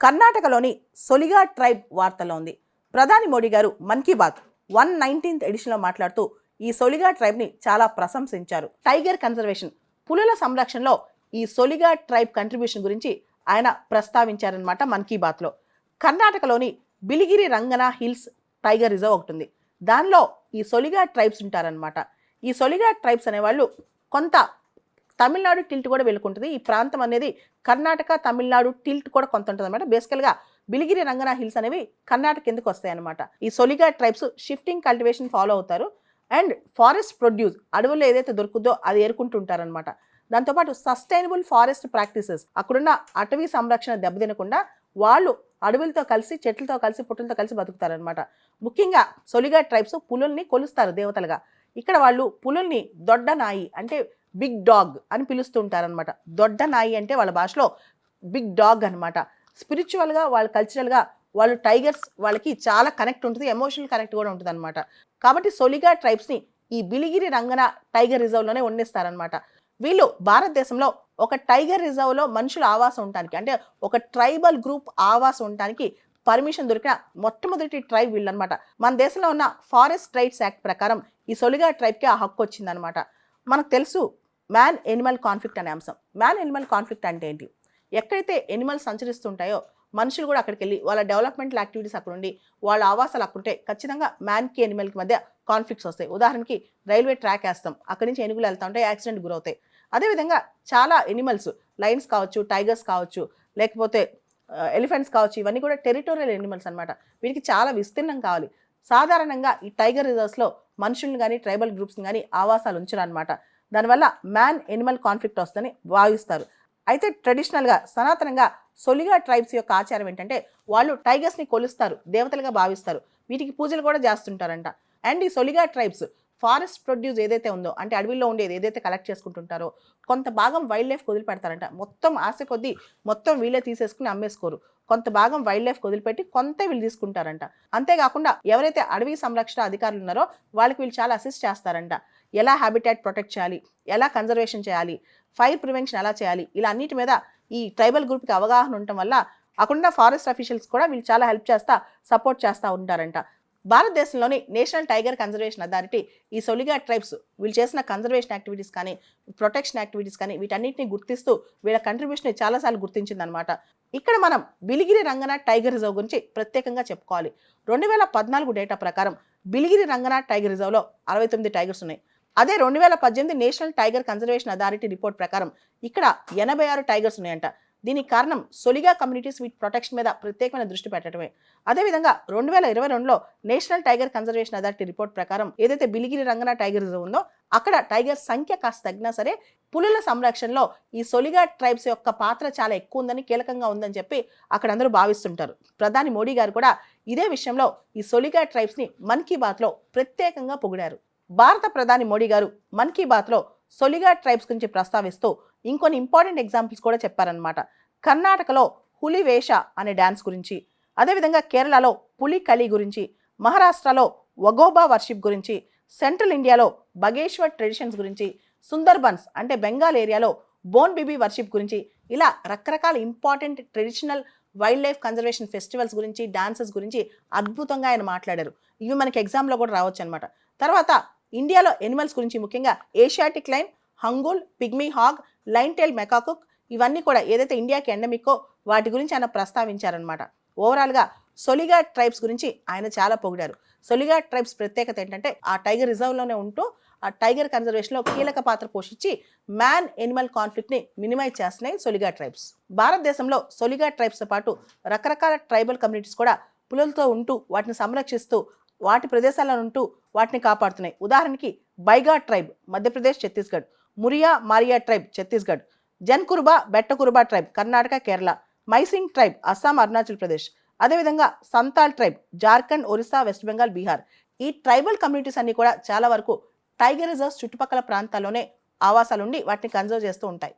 కర్ణాటకలోని సొలిగా ట్రైబ్ వార్తల్లో ఉంది. ప్రధాని మోడీ గారు మన్ కీ బాత్ 119th ఎడిషన్లో మాట్లాడుతూ ఈ సొలిగా ట్రైబ్ని చాలా ప్రశంసించారు. టైగర్ కన్జర్వేషన్, పులుల సంరక్షణలో ఈ సొలిగా ట్రైబ్ కంట్రిబ్యూషన్ గురించి ఆయన ప్రస్తావించారనమాట మన్ కీ బాత్లో. కర్ణాటకలోని బిలిగిరి రంగనా హిల్స్ టైగర్ రిజర్వ్ ఒకటి ఉంది. దానిలో ఈ సొలిగా ట్రైబ్స్ ఉంటారనమాట. ఈ సొలిగా ట్రైబ్స్ అనేవాళ్ళు కొంత తమిళనాడు టిల్ట్ కూడా వెళ్ళుకుంటుంది. ఈ ప్రాంతం అనేది కర్ణాటక తమిళనాడు టిల్ట్ కూడా కొంత ఉంటుంది అనమాట. బేసికల్గా బిలిగిరి రంగనా హిల్స్ అనేవి కర్ణాటక ఎందుకు వస్తాయి అనమాట. ఈ సొలిగా ట్రైబ్స్ షిఫ్టింగ్ కల్టివేషన్ ఫాలో అవుతారు అండ్ ఫారెస్ట్ ప్రొడ్యూస్, అడవుల్లో ఏదైతే దొరుకుతుందో అది ఏరుకుంటుంటారనమాట. దాంతోపాటు సస్టైనబుల్ ఫారెస్ట్ ప్రాక్టీసెస్, అక్కడున్న అటవీ సంరక్షణ దెబ్బతినకుండా వాళ్ళు అడవులతో కలిసి, చెట్లతో కలిసి, పుట్టలతో కలిసి బతుకుతారనమాట. ముఖ్యంగా సొలిగా ట్రైబ్స్ పులుల్ని కొలుస్తారు దేవతలుగా. ఇక్కడ వాళ్ళు పులుల్ని దొడ్డ నాయి అంటే బిగ్ డాగ్ అని పిలుస్తుంటారనమాట. దొడ్డ నాయి అంటే వాళ్ళ భాషలో బిగ్ డాగ్ అనమాట. స్పిరిచువల్గా, వాళ్ళ కల్చరల్గా వాళ్ళు టైగర్స్ వాళ్ళకి చాలా కనెక్ట్ ఉంటుంది, ఎమోషనల్ కనెక్ట్ కూడా ఉంటుంది అనమాట. కాబట్టి సొలిగా ట్రైబ్స్ని ఈ బిలిగిరి రంగన టైగర్ రిజర్వ్లోనే వండిస్తారనమాట. వీళ్ళు భారతదేశంలో ఒక టైగర్ రిజర్వ్లో మనుషుల ఆవాసం ఉండటానికి, అంటే ఒక ట్రైబల్ గ్రూప్ ఆవాసం ఉండటానికి పర్మిషన్ దొరికిన మొట్టమొదటి ట్రైబ్ వీళ్ళు అనమాట. మన దేశంలో ఉన్న ఫారెస్ట్ రైట్స్ యాక్ట్ ప్రకారం ఈ సొలిగా ట్రైబ్కి ఆ హక్కు వచ్చిందనమాట. మనకు తెలుసు మ్యాన్ ఎనిమల్ కాన్ఫ్లిక్ట్ అనే అంశం. మ్యాన్ ఎనిమల్ కాన్ఫ్లిక్ట్ అంటే ఏంటి? ఎక్కడైతే ఎనిమల్స్ సంచరిస్తుంటాయో మనుషులు కూడా అక్కడికి వెళ్ళి వాళ్ళ డెవలప్మెంటల్ యాక్టివిటీస్ అక్కడ ఉండి వాళ్ళ ఆవాసాలు అక్కడుంటే ఖచ్చితంగా మ్యాన్కి ఎనిమల్కి మధ్య కాన్ఫ్లిక్ట్స్ వస్తాయి. ఉదాహరణకి రైల్వే ట్రాక్ వేస్తాం, అక్కడి నుంచి ఏనుగులు వెళ్తూ ఉంటాయి, యాక్సిడెంట్ గురవుతాయి. అదేవిధంగా చాలా ఎనిమల్స్, లయన్స్ కావచ్చు, టైగర్స్ కావచ్చు, లేకపోతే ఎలిఫెంట్స్ కావచ్చు, ఇవన్నీ కూడా టెరిటోరియల్ ఎనిమల్స్ అనమాట. వీటికి చాలా విస్తీర్ణం కావాలి. సాధారణంగా ఈ టైగర్ రిజర్వ్స్లో మనుషుల్ని కానీ ట్రైబల్ గ్రూప్స్ని కానీ ఆవాసాలు ఉంచరనమాట. దానివల్ల మ్యాన్ ఎనిమల్ కాన్ఫ్లిక్ట్ వస్తుందని భావిస్తారు. అయితే ట్రెడిషనల్గా, సనాతనంగా సొలిగా ట్రైబ్స్ యొక్క ఆచారం ఏంటంటే వాళ్ళు టైగర్స్ని కొలుస్తారు, దేవతలుగా భావిస్తారు, వీటికి పూజలు కూడా చేస్తుంటారంట. అండ్ ఈ సొలిగా ట్రైబ్స్ ఫారెస్ట్ ప్రొడ్యూస్ ఏదైతే ఉందో, అంటే అడవిలో ఉండేది ఏదైతే కలెక్ట్ చేసుకుంటుంటారో కొంత భాగం వైల్డ్ లైఫ్ వదిలిపెడతారంట. మొత్తం ఆశ కొద్దీ మొత్తం వీళ్ళే తీసేసుకుని అమ్మేసుకోరు. కొంత భాగం వైల్డ్ లైఫ్ వదిలిపెట్టి కొంత వీళ్ళు తీసుకుంటారంట. అంతేకాకుండా ఎవరైతే అడవి సంరక్షణ అధికారులు ఉన్నారో వాళ్ళకి వీళ్ళు చాలా అసిస్ట్ చేస్తారంట. ఎలా హ్యాబిటాట్ ప్రొటెక్ట్ చేయాలి, ఎలా కన్జర్వేషన్ చేయాలి, ఫైర్ ప్రివెన్షన్ ఎలా చేయాలి, ఇలా అన్నిటి మీద ఈ ట్రైబల్ గ్రూప్కి అవగాహన ఉండటం వల్ల అక్కడున్న ఫారెస్ట్ అఫీషియల్స్ కూడా వీళ్ళు చాలా హెల్ప్ చేస్తా, సపోర్ట్ చేస్తూ ఉంటారంట. భారతదేశంలోని నేషనల్ టైగర్ కన్జర్వేషన్ అథారిటీ ఈ సొలిగా ట్రైబ్స్ వీళ్ళు చేసిన కన్జర్వేషన్ యాక్టివిటీస్ కానీ, ప్రొటెక్షన్ యాక్టివిటీస్ కానీ వీటన్నిటిని గుర్తిస్తూ వీళ్ళ కంట్రిబ్యూషన్ చాలాసార్లు గుర్తించిందనమాట. ఇక్కడ మనం బిలిగిరి రంగన టైగర్ రిజర్వ్ గురించి ప్రత్యేకంగా చెప్పుకోవాలి. 2014 డేటా ప్రకారం బిలిగిరి రంగన టైగర్ రిజర్వ్లో 69 టైగర్స్ ఉన్నాయి. అదే 2018 national tiger conservation authority report ప్రకారం ఇక్కడ 86 టైగర్స్ ఉన్నాయంట. దీనికి కారణం సొలిగా కమ్యూనిటీస్ వీటి ప్రొటెక్షన్ మీద ప్రత్యేకమైన దృష్టి పెట్టడమే. అదేవిధంగా 2022లో national tiger conservation authority report ప్రకారం ఏదైతే బిలిగిరి రంగన టైగర్ రిజర్వ్ ఉందో అక్కడ టైగర్ సంఖ్య కాస్త తగ్గినా సరే పులుల సంరక్షణలో ఈ సొలిగా ట్రైబ్స్ యొక్క పాత్ర చాలా ఎక్కువ ఉందని, కీలకంగా ఉందని చెప్పి అక్కడ అందరూ భావిస్తుంటారు. ప్రధాని మోడీ గారు కూడా ఇదే విషయంలో ఈ సొలిగా ట్రైబ్స్ని మన్ కీ బాత్లో ప్రత్యేకంగా పొగిడారు. భారత ప్రధాని మోడీ గారు మన్ కీ బాత్లో సొలిగా ట్రైబ్స్ గురించి ప్రస్తావిస్తూ ఇంకొన్ని ఇంపార్టెంట్ ఎగ్జాంపుల్స్ కూడా చెప్పారనమాట. కర్ణాటకలో హులివేష అనే డ్యాన్స్ గురించి, అదేవిధంగా కేరళలో పులి కలి గురించి, మహారాష్ట్రలో వగోబా వర్షిప్ గురించి, సెంట్రల్ ఇండియాలో బగేశ్వర్ ట్రెడిషన్స్ గురించి, సుందర్బన్స్ అంటే బెంగాల్ ఏరియాలో బోన్ బిబీ వర్షిప్ గురించి, ఇలా రకరకాల important traditional wild life conservation festivals గురించి, డాన్సెస్ గురించి అద్భుతంగా ఆయన మాట్లాడారు. ఇవి మనకి ఎగ్జామ్లో కూడా రావచ్చు అనమాట. తర్వాత ఇండియాలో ఎనిమల్స్ గురించి, ముఖ్యంగా Asiatic lion, hangul, pygmy hog, lion tail macaque, ఇవన్నీ కూడా ఏదైతే ఇండియాకి ఎండమిక్కో వాటి గురించి ఆయన ప్రస్తావించారనమాట. ఓవరాల్గా సొలిగా ట్రైబ్స్ గురించి ఆయన చాలా పొగిడారు. సొలిగా ట్రైబ్స్ ప్రత్యేకత ఏంటంటే ఆ టైగర్ రిజర్వ్లోనే ఉంటూ ఆ టైగర్ కన్జర్వేషన్లో కీలక పాత్ర పోషించి మ్యాన్ ఎనిమల్ కాన్ఫ్లిక్ట్ని మినిమైజ్ చేస్తున్నాయి సొలిగా ట్రైబ్స్. భారతదేశంలో సొలిగా ట్రైబ్స్తో పాటు రకరకాల ట్రైబల్ కమ్యూనిటీస్ కూడా పులులతో ఉంటూ వాటిని సంరక్షిస్తూ వాటి ప్రదేశాల్లో ఉంటూ వాటిని కాపాడుతున్నాయి. ఉదాహరణకి బైగా tribe Madhya Pradesh, Chhattisgarh, Muria Maria tribe Chhattisgarh, జన్కురుబా బెట్టకురుబా tribe Karnataka, Kerala, మైసింగ్ tribe Assam, Arunachal Pradesh, అదేవిధంగా సంతాల్ ట్రైబ్ జార్ఖండ్, ఒరిస్సా, వెస్ట్ బెంగాల్, బీహార్. ఈ ట్రైబల్ కమ్యూనిటీస్ అన్ని కూడా చాలా వరకు టైగర్ రిజర్వ్స్ చుట్టుపక్కల ప్రాంతాల్లోనే ఆవాసాలుండి వాటిని కన్జర్వ్ చేస్తూ ఉంటాయి.